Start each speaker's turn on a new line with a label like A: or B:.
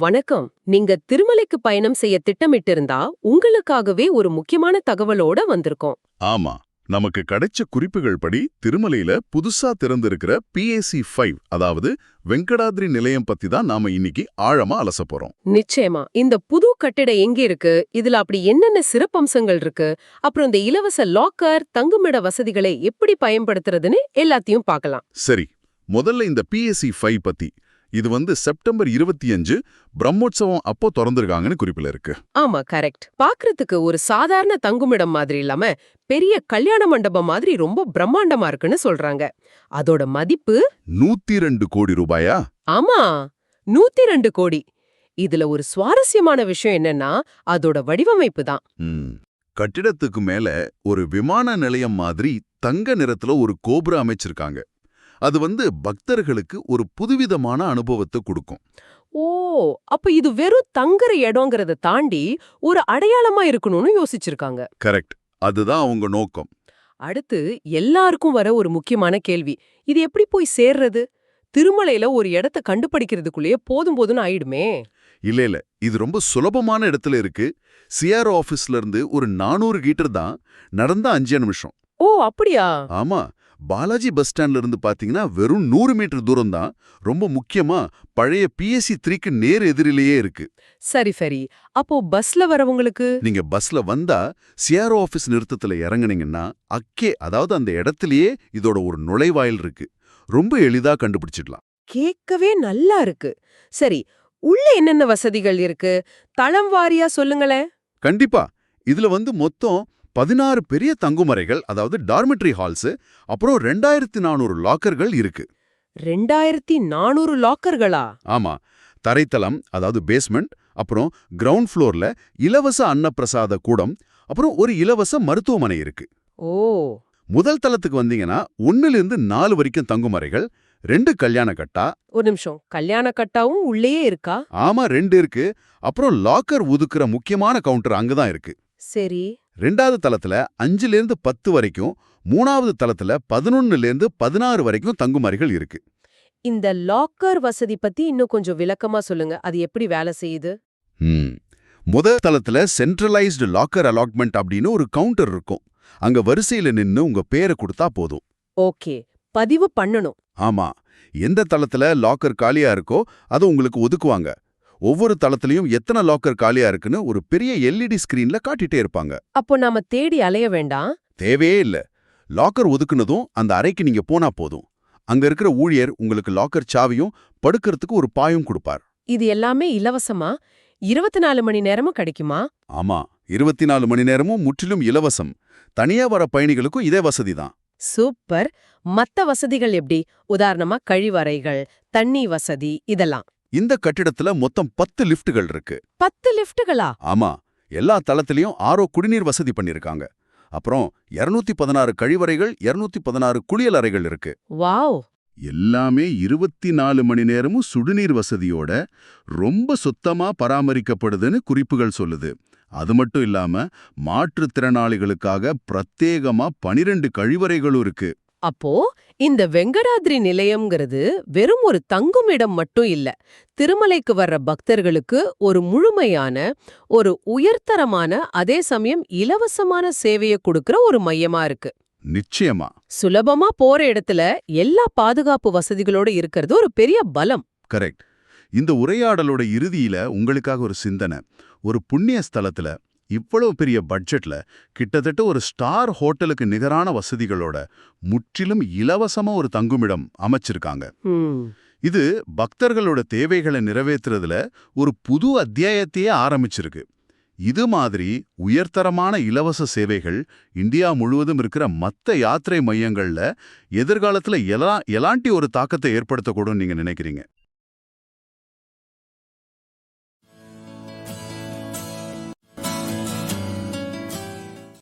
A: வணக்கம். நீங்க திருமலைக்கு பயணம் செய்ய திட்டமிட்டிருந்தா உங்களுக்காகவே ஒரு முக்கியமான தகவலோட வந்திருக்கோம்.
B: ஆமா, நமக்கு கிடைச்ச குறிப்புகள் படி திருமலையில புதுசா திறந்திருக்கிற PAC 5, அதாவது வெங்கடாத்ரி நிலையம் பத்தி தான் நாம இன்னைக்கு ஆழமா அலச போறோம்.
A: நிச்சயமா இந்த புது கட்டிடம் எங்க இருக்கு, இதுல அப்படி என்னென்ன சிறப்பம்சங்கள் இருக்கு, அப்புறம் இந்த இலவச லாக்கர் தங்குமிட வசதிகளை எப்படி பயன்படுத்துறதுன்னு எல்லாத்தையும் பார்க்கலாம்.
B: சரி, முதல்ல இந்த PAC 5 பத்தி. இது செப்டம்பர் 25 பிரம்மோற்சவம் அப்போ திறந்திருக்காங்கன்னு குறிப்பில் இருக்கு.
A: ஆமா, கரெக்ட். பாக்குறதுக்கு ஒரு சாதாரண தங்குமிடம் மாதிரி இல்லாம பெரிய கல்யாண மண்டபம் மாதிரி ரொம்ப பிரம்மாண்டமா இருக்குன்னு சொல்றாங்க. அதோட மதிப்பு
B: 102 கோடி ரூபாயா?
A: ஆமா, 102 கோடி. இதுல ஒரு சுவாரஸ்யமான விஷயம் என்னன்னா அதோட வடிவமைப்பு தான்.
B: கட்டிடத்துக்கு மேல ஒரு விமான நிலையம் மாதிரி தங்க நிறத்துல ஒரு கோபுரம் அமைச்சிருக்காங்க. அது பக்தர்களுக்கு ஒரு புதுவிதமான அனுபவத்தை கொடுக்கும்.
A: ஓ, அப்ப இது வெறும் தங்குற இடம்ங்கறத தாண்டி ஒரு அடையாளமா இருக்கணும்னு யோசிச்சிருக்காங்க.
B: கரெக்ட், அதுதான் அவங்க நோக்கம்.
A: அடுத்து எல்லாருக்கும் வர ஒரு முக்கியமான கேள்வி, இது எப்படி போய் சேர்றது? திருமலையில ஒரு இடத்தை கண்டுபிடிக்கிறதுக்குள்ளேயே போதும் போதும்னு ஆயிடுமே.
B: இல்ல, இது ரொம்ப சுலபமான இடத்துல இருக்கு. CRO ஆபீஸ்ல இருந்து ஒரு 400 மீட்டர் தான், நடந்தா 5 நிமிஷம்.
A: ஓ, அப்படியா?
B: ஆமா, பாலாஜி பஸ் ஸ்டாண்ட்ல இருந்து பாத்தீங்கன்னா வெறும் 100 மீட்டர் தூரம் தான். ரொம்ப முக்கியமா பழைய PAC 3க்கு நேர் எதிரிலேயே இருக்கு.
A: சரி. அப்போ பஸ்ல வரவங்களுக்கு?
B: நீங்க பஸ்ல வந்தா CRO ஆபீஸ் நிறுத்தத்துல இறங்குனீங்கன்னா அதாவது அந்த இடத்திலேயே இதோட ஒரு நுழைவாயில் இருக்கு. ரொம்ப எளிதா கண்டுபிடிச்சிடலாம்.
A: கேட்கவே நல்லா இருக்கு. சரி, உள்ள என்னென்ன வசதிகள் இருக்கு? தளம் வாரியா சொல்லுங்களேன்.
B: கண்டிப்பா, இதுல மொத்தம் 16 பெரிய தங்குமறைகள், அதாவது டார்மெட்ரி ஹால்ஸ், அப்புறம் 2400 லாக்கர்கள் இருக்கு.
A: 2400 லாக்கர்களா?
B: ஆமா, தரைத்தளம் அதாவது பேஸ்மெண்ட், அப்புறம் கிரவுண்ட் ஃப்ளோர்ல இலவச அன்னப்பிரசாத கூடம், அப்புறம் ஒரு இலவச மருத்துவமனை இருக்கு.
A: ஓ,
B: முதல் தளத்துக்கு வந்தீங்கன்னா 1லிருந்து 4 வரைக்கும் தங்குமறைகள், 2 கல்யாண கட்டா.
A: ஒரு நிமிஷம், கல்யாண கட்டாவும் உள்ளேயே இருக்கா?
B: ஆமா, 2 இருக்கு. அப்புறம் லாக்கர் ஒதுக்குற முக்கியமான கவுண்டர் அங்கதான் இருக்கு.
A: சரி.
B: 2வது தளத்துல 5லிருந்து 10 வரைக்கும், 3வது தளத்துல 11லிருந்து 16 வரைக்கும் தங்குமறைகள் இருக்கு.
A: இந்த லாக்கர் வசதி பத்தி இன்னும் கொஞ்சம் விளக்கமா சொல்லுங்க. அது எப்படி வேலை செய்யுது?
B: முதல் தளத்துல சென்ட்ரலைஸ்டு லாக்கர் அலாட்மெண்ட் அப்படின்னு ஒரு கவுண்டர் இருக்கும். அங்க வரிசையில நின்னு உங்க பேரை கொடுத்தா போதும்.
A: ஓகே, பதிவு பண்ணணும்.
B: ஆமா, எந்த தளத்துல லாக்கர் காலியா இருக்கோ அதை உங்களுக்கு ஒதுக்குவாங்க. ஒவ்வொரு தளத்திலையும் எத்தனை லாக்கர் காலியா இருக்குன்னு ஒரு பெரிய LED ஸ்கிரீன்ல காட்டிட்டே இருப்பாங்க.
A: அப்போ நாம தேடி அலைய வேண்டாம்.
B: தேவையே இல்ல. லாக்கர் ஒதுக்குனதும் அந்த அறைக்கு நீங்க போனா போதும். அங்க இருக்கிற ஊழியர் உங்களுக்கு லாக்கர் சாவியும் படுக்கிறதுக்கு ஒரு பாயும் கொடுப்பார்.
A: இது எல்லாமே இலவசமா? 24 மணி நேரமும் கிடைக்குமா?
B: ஆமா, 24 மணி நேரமும் முற்றிலும் இலவசம். தனியா வர பயணிகளுக்கும் இதே வசதிதான்.
A: சூப்பர். மத்த வசதிகள் எப்படி? உதாரணமா கழிவறைகள், தண்ணி வசதி இதெல்லாம்.
B: இந்த கட்டிடத்துல மொத்தம் 10 லிஃப்ட்கள் இருக்கு.
A: 10 லிஃப்ட்களா?
B: ஆமா, எல்லா தளத்திலையும் RO குடிநீர் வசதி பண்ணிருக்காங்க. அப்புறம் 216 கழிவறைகள், 216 குளியல் அறைகள் இருக்கு.
A: வாவ்!
B: எல்லாமே 24 மணி நேரமும் சுடுநீர் வசதியோட ரொம்ப சுத்தமா பராமரிக்கப்படுதுன்னு குறிப்புகள் சொல்லுது. அது மட்டும் இல்லாம மாற்றுத்திறனாளிகளுக்காக பிரத்யேகமா 12 கழிவறைகளும் இருக்கு.
A: அப்போ இந்த வெங்கடாத்ரி நிலையம்ங்கிறது வெறும் ஒரு தங்குமிடம் மட்டும் இல்ல, திருமலைக்கு வர்ற பக்தர்களுக்கு ஒரு முழுமையான, ஒரு உயர்தரமான, அதே சமயம் இலவசமான சேவையை கொடுக்கிற ஒரு மையமா இருக்கு.
B: நிச்சயமா.
A: சுலபமா போற இடத்துல எல்லா பாதுகாப்பு வசதிகளோட இருக்கிறது ஒரு பெரிய பலம்.
B: கரெக்ட். இந்த உரையாடலோட இறுதியில உங்களுக்காக ஒரு சிந்தனை. ஒரு புண்ணிய ஸ்தலத்துல இவ்வளவு பெரிய பட்ஜெட்ல கிட்டத்தட்ட ஒரு ஸ்டார் ஹோட்டலுக்கு நிகரான வசதிகளோட முற்றிலும் இலவசமா ஒரு தங்குமிடம் அமைச்சிருக்காங்க. இது பக்தர்களோட தேவைகளை நிறைவேற்றுறதுல ஒரு புது அத்தியாயத்தையே ஆரம்பிச்சிருக்கு. இது மாதிரி உயர்தரமான இலவச சேவைகள் இந்தியா முழுவதும் இருக்கிற மத்த யாத்திரை மையங்கள்ல எதிர்காலத்துல எலாண்டி ஒரு தாக்கத்தை ஏற்படுத்தக்கூடும் நீங்க நினைக்கிறீங்க?